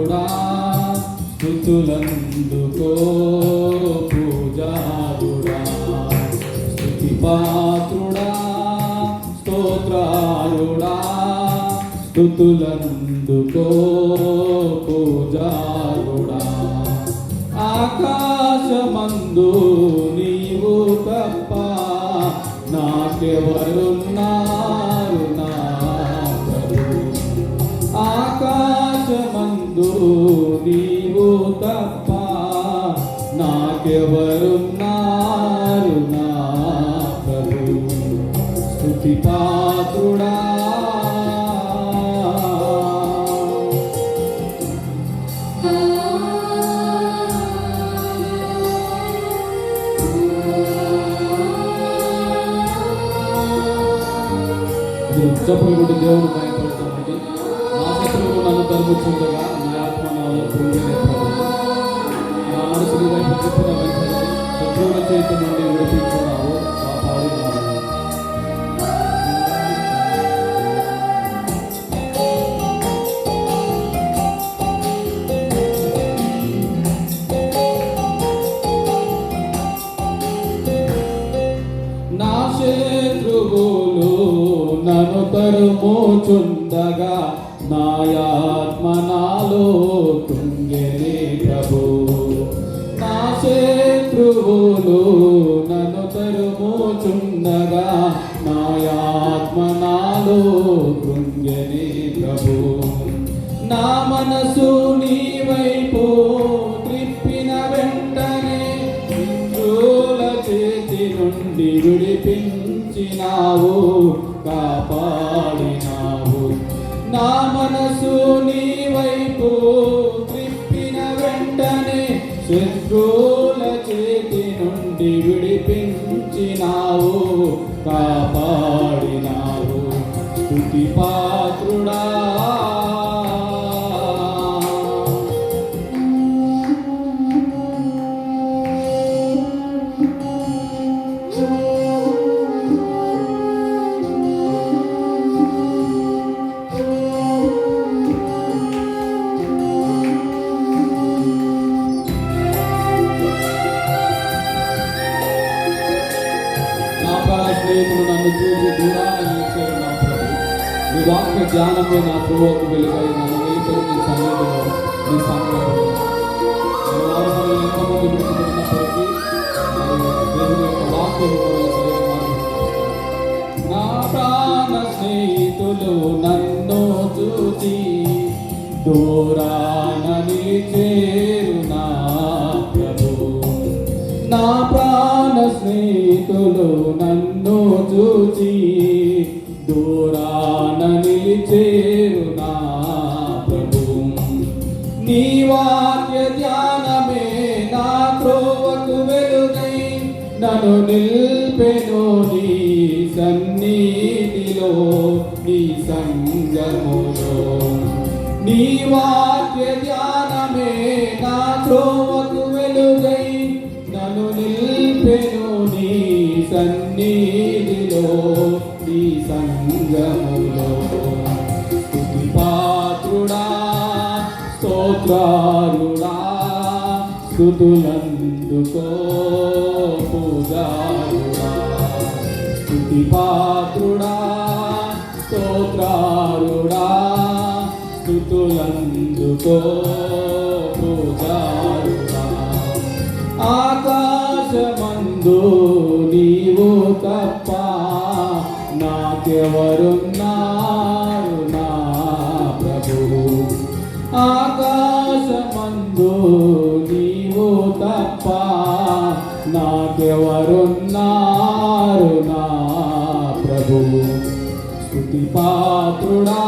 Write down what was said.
స్తోత్రారుడా స్తుతులందుకో పూజారుడా స్తుతి పాత్రుడా స్తోత్రారుడా స్తుతులందుకో పూజారుడా ఆకాశమందు నీవు తప్ప నాకెవరున్నారు నా ప్రభు ఆకాశమందు నీవు తప్ప నాకెవరున్నారు నా ప్రభు స్తుతి పాత్రుడా చెప్పులు కూడా దేవుడు భయపడుతుంది. నా శత్రువులు నన్ను తరుముచుండగా నా ఆత్మ నాలో పొంగినప్పుడు నా మనసుని వైపు చెప్పిన వెంటనే శత్రువుల చేతి నుండి విడిపించున్నావు కాపాడినావు. నా శత్రువులు నన్ను తరుముచుండగా నా ఆత్మ నాలో కృంగెనే ప్రభు నా శత్రువులు నన్ను తరుముచుండగా నా ఆత్మ నాలో కృంగెనే ప్రభు నా మనసు నీ వైపు త్రిప్పిన వెంటనే శత్రువుల చేతి నుండి విడిపించినావు కాపాడినావు నా మనసు నీ వైపు త్రిప్పిన వెంటనే శత్రువుల చేతి నుండి విడిపించినావు కాపాడినావు స్తుతి పాత్రుడా స్నేహితులు నన్ను చూసి దూరాన్ని నిలిచారు నా ప్రభు నీ వాక్య జ్ఞానమే నా ప్రభువుకు వెలుగై నన్ను నిలిచారు నీ సన్నిధిలో నీ సంకల్పంలో ఎంతమంది విడిచిపెట్టినప్పటికీ దేవుని యొక్క వాక్యము నా ప్రాణ స్నేహితులు నన్ను చూసి దూరాన నిలిచేరు నా ప్రభు నా ప్రాణ స్నేహితులు నన్ను చూచి దూరాన నిలిచేరు నా ప్రభు నీ వాక్య ధ్యానమే నా త్రోవకు వెలుగై నన్ను నిల్పెను నీ సన్నిధిలో నీ సంగములో నీ వాక్య ధ్యానమే నా త్రోవకు వెలుగై నన్ను నిల్పెను నీ సన్నిధిలో నీ సంగములో స్తుతి పాత్రుడా స్తోత్రారుడా స్తుతులందుకో పూజారుడా స్తుతి పాత్రుడా స్తోత్రారుడా స్తుతులందుకో పూజారుడా ఆకాశమందు నీవు తప్ప నాకెవరున్నారు నా ప్రభు ఆకాశమందు నీవు తప్ప నాకెవరున్నారు నా ప్రభు స్తుతి పాత్రుడా